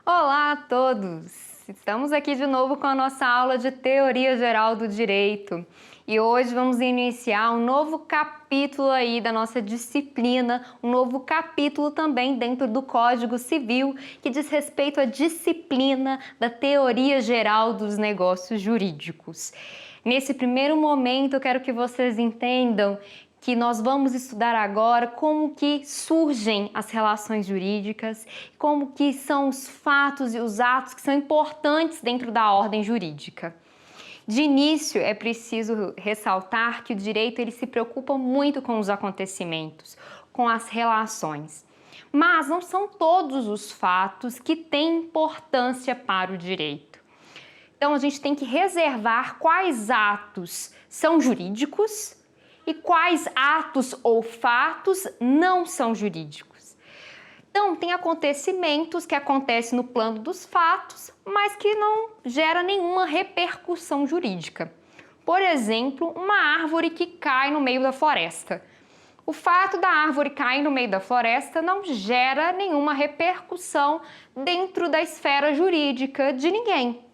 Olá a todos! Estamos aqui de novo com a nossa aula de Teoria Geral do Direito e hoje vamos iniciar um novo capítulo aí da nossa disciplina, um novo capítulo também dentro do Código Civil que diz respeito à disciplina da Teoria Geral dos Negócios Jurídicos. Nesse primeiro momento eu quero que vocês entendam que nós vamos estudar agora como que surgem as relações jurídicas, como que são os fatos e os atos que são importantes dentro da ordem jurídica. De início, é preciso ressaltar que o direito ele se preocupa muito com os acontecimentos, com as relações. Mas não são todos os fatos que têm importância para o direito. Então, a gente tem que reservar quais atos são jurídicos e quais atos ou fatos não são jurídicos. Então, tem acontecimentos que acontecem no plano dos fatos, mas que não gera nenhuma repercussão jurídica. Por exemplo, uma árvore que cai no meio da floresta. O fato da árvore cair no meio da floresta não gera nenhuma repercussão dentro da esfera jurídica de ninguém.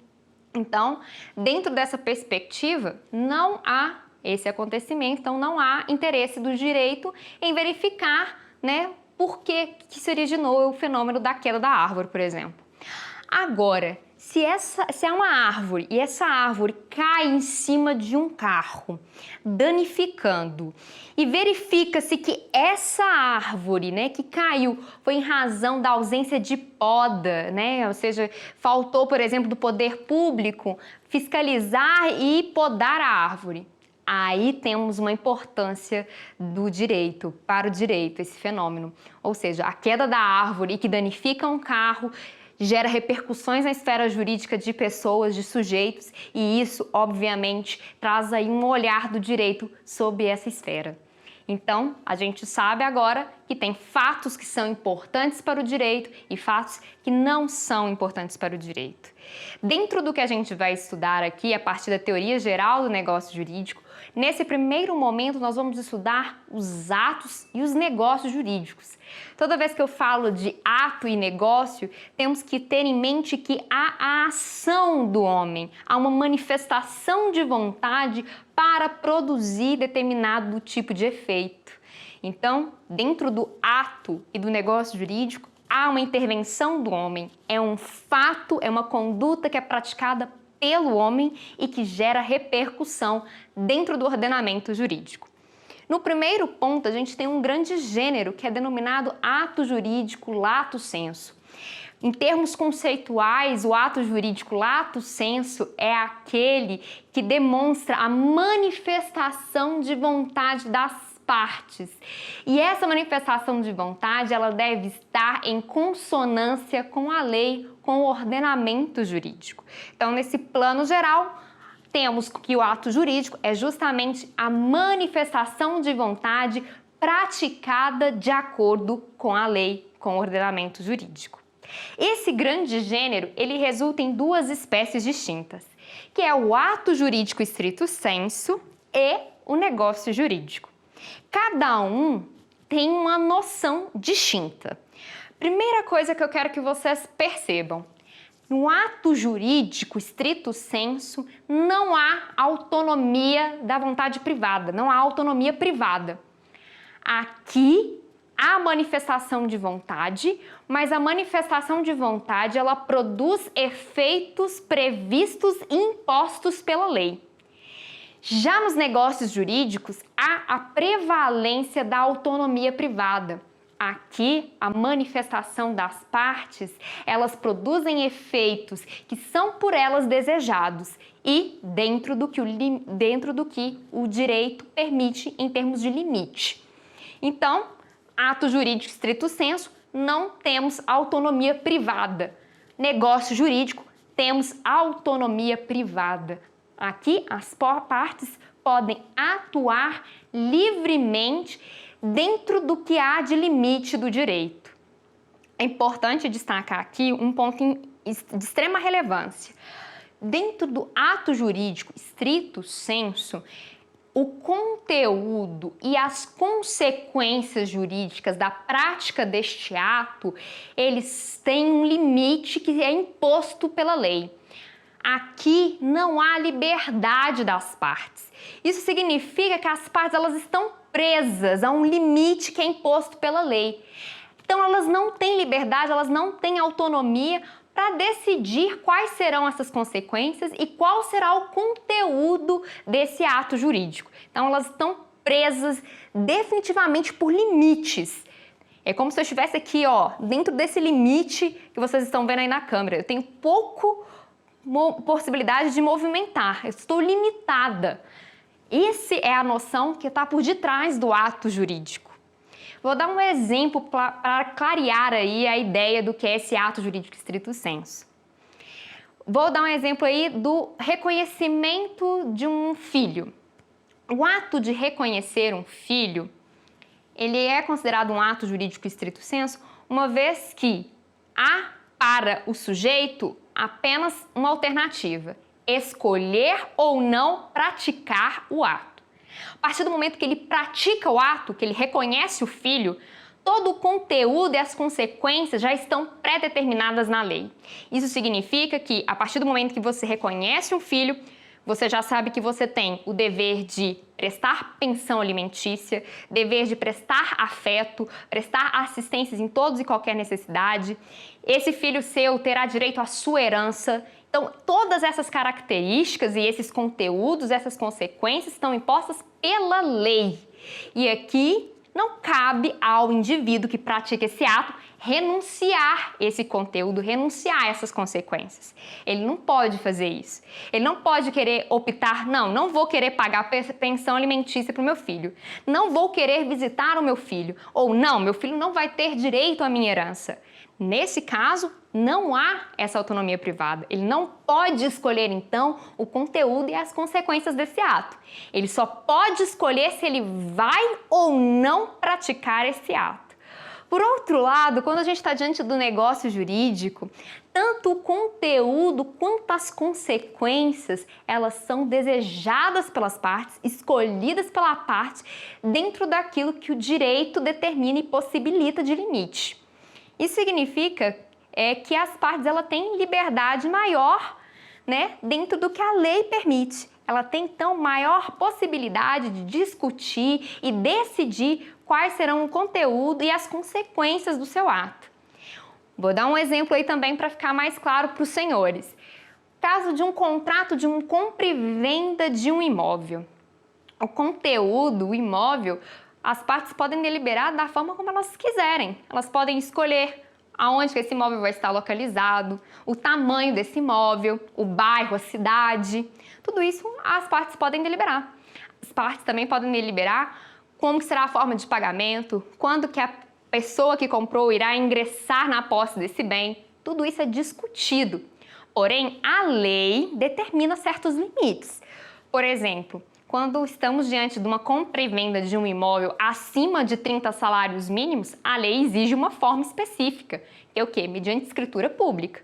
Então, dentro dessa perspectiva, não há esse acontecimento, então não há interesse do direito em verificar, por que se originou o fenômeno da queda da árvore, por exemplo. Agora, se é uma árvore e essa árvore cai em cima de um carro, danificando, e verifica-se que essa árvore, que caiu foi em razão da ausência de poda, ou seja, faltou, por exemplo, do poder público fiscalizar e podar a árvore. Aí temos uma importância do direito, para o direito, esse fenômeno. Ou seja, a queda da árvore que danifica um carro gera repercussões na esfera jurídica de pessoas, de sujeitos, e isso, obviamente, traz aí um olhar do direito sobre essa esfera. Então, a gente sabe agora que tem fatos que são importantes para o direito e fatos que não são importantes para o direito. Dentro do que a gente vai estudar aqui, a partir da teoria geral do negócio jurídico, nesse primeiro momento nós vamos estudar os atos e os negócios jurídicos. Toda vez que eu falo de ato e negócio, temos que ter em mente que há a ação do homem, há uma manifestação de vontade para produzir determinado tipo de efeito. Então, dentro do ato e do negócio jurídico, há uma intervenção do homem, é um fato, é uma conduta que é praticada pelo homem e que gera repercussão dentro do ordenamento jurídico. No primeiro ponto, a gente tem um grande gênero que é denominado ato jurídico lato sensu. Em termos conceituais, o ato jurídico lato sensu é aquele que demonstra a manifestação de vontade das partes. E essa manifestação de vontade, ela deve estar em consonância com a lei, com o ordenamento jurídico. Então, nesse plano geral, temos que o ato jurídico é justamente a manifestação de vontade praticada de acordo com a lei, com o ordenamento jurídico. Esse grande gênero, ele resulta em duas espécies distintas, que é o ato jurídico stricto sensu e o negócio jurídico. Cada um tem uma noção distinta. Primeira coisa que eu quero que vocês percebam, no ato jurídico stricto sensu não há autonomia da vontade privada, não há autonomia privada. Aqui há manifestação de vontade, mas a manifestação de vontade ela produz efeitos previstos e impostos pela lei. Já nos negócios jurídicos, há a prevalência da autonomia privada. Aqui, a manifestação das partes, elas produzem efeitos que são por elas desejados e dentro do que o direito permite em termos de limite. Então, ato jurídico stricto sensu, não temos autonomia privada. Negócio jurídico, temos autonomia privada. Aqui, as partes podem atuar livremente dentro do que há de limite do direito. É importante destacar aqui um ponto de extrema relevância. Dentro do ato jurídico stricto sensu, o conteúdo e as consequências jurídicas da prática deste ato, eles têm um limite que é imposto pela lei. Aqui não há liberdade das partes. Isso significa que as partes elas estão presas a um limite que é imposto pela lei. Então elas não têm liberdade, elas não têm autonomia para decidir quais serão essas consequências e qual será o conteúdo desse ato jurídico. Então elas estão presas definitivamente por limites. É como se eu estivesse aqui, ó, dentro desse limite que vocês estão vendo aí na câmera. Eu tenho possibilidade de movimentar, eu estou limitada. Essa é a noção que está por detrás do ato jurídico. Vou dar um exemplo para clarear aí a ideia do que é esse ato jurídico estrito sensu. Vou dar um exemplo aí do reconhecimento de um filho. O ato de reconhecer um filho, ele é considerado um ato jurídico estrito sensu, uma vez que há para o sujeito apenas uma alternativa: escolher ou não praticar o ato. A partir do momento que ele pratica o ato, que ele reconhece o filho, todo o conteúdo e as consequências já estão pré-determinadas na lei. Isso significa que, a partir do momento que você reconhece um filho, você já sabe que você tem o dever de prestar pensão alimentícia, dever de prestar afeto, prestar assistências em todas e qualquer necessidade. Esse filho seu terá direito à sua herança. Então, todas essas características e esses conteúdos, essas consequências estão impostas pela lei. E aqui não cabe ao indivíduo que pratica esse ato renunciar esse conteúdo, renunciar essas consequências. Ele não pode fazer isso. Ele não pode querer optar, não vou querer pagar pensão alimentícia para o meu filho. Não vou querer visitar o meu filho. Ou não, meu filho não vai ter direito à minha herança. Nesse caso, não há essa autonomia privada. Ele não pode escolher, então, o conteúdo e as consequências desse ato. Ele só pode escolher se ele vai ou não praticar esse ato. Por outro lado, quando a gente está diante do negócio jurídico, tanto o conteúdo quanto as consequências, elas são desejadas pelas partes, escolhidas pela parte, dentro daquilo que o direito determina e possibilita de limite. Isso significa que as partes ela têm liberdade maior, né, dentro do que a lei permite. Ela tem, então, maior possibilidade de discutir e decidir quais serão o conteúdo e as consequências do seu ato. Vou dar um exemplo aí também para ficar mais claro para os senhores. Caso de um contrato de um compra e venda de um imóvel. O conteúdo, o imóvel, as partes podem deliberar da forma como elas quiserem. Elas podem escolher aonde que esse imóvel vai estar localizado, o tamanho desse imóvel, o bairro, a cidade. Tudo isso as partes podem deliberar. As partes também podem deliberar como que será a forma de pagamento, quando que a pessoa que comprou irá ingressar na posse desse bem. Tudo isso é discutido. Porém, a lei determina certos limites. Por exemplo, quando estamos diante de uma compra e venda de um imóvel acima de 30 salários mínimos, a lei exige uma forma específica, que é o quê? Mediante escritura pública.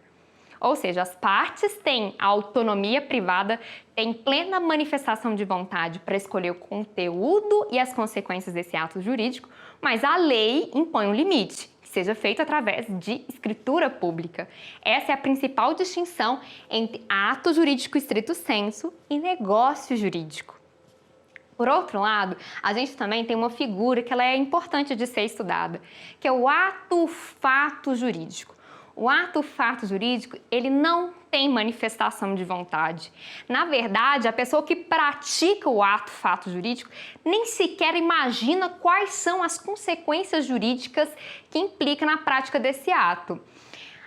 Ou seja, as partes têm autonomia privada, têm plena manifestação de vontade para escolher o conteúdo e as consequências desse ato jurídico, mas a lei impõe um limite, que seja feito através de escritura pública. Essa é a principal distinção entre ato jurídico estrito sensu e negócio jurídico. Por outro lado, a gente também tem uma figura que ela é importante de ser estudada, que é o ato-fato jurídico. O ato-fato jurídico, ele não tem manifestação de vontade. Na verdade, a pessoa que pratica o ato-fato jurídico nem sequer imagina quais são as consequências jurídicas que implica na prática desse ato.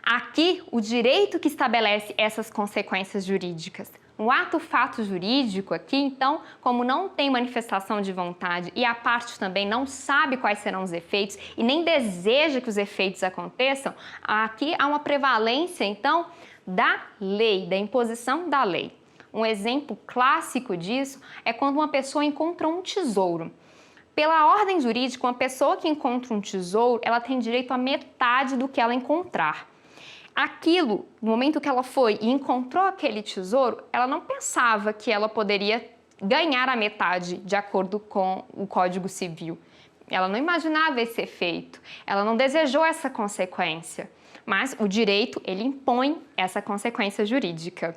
Aqui, o direito que estabelece essas consequências jurídicas. O ato-fato jurídico aqui, então, como não tem manifestação de vontade e a parte também não sabe quais serão os efeitos e nem deseja que os efeitos aconteçam, aqui há uma prevalência, então, da lei, da imposição da lei. Um exemplo clássico disso é quando uma pessoa encontra um tesouro. Pela ordem jurídica, uma pessoa que encontra um tesouro, ela tem direito a metade do que ela encontrar. No momento que ela foi e encontrou aquele tesouro, ela não pensava que ela poderia ganhar a metade, de acordo com o Código Civil. Ela não imaginava esse efeito, ela não desejou essa consequência, mas o direito, ele impõe essa consequência jurídica.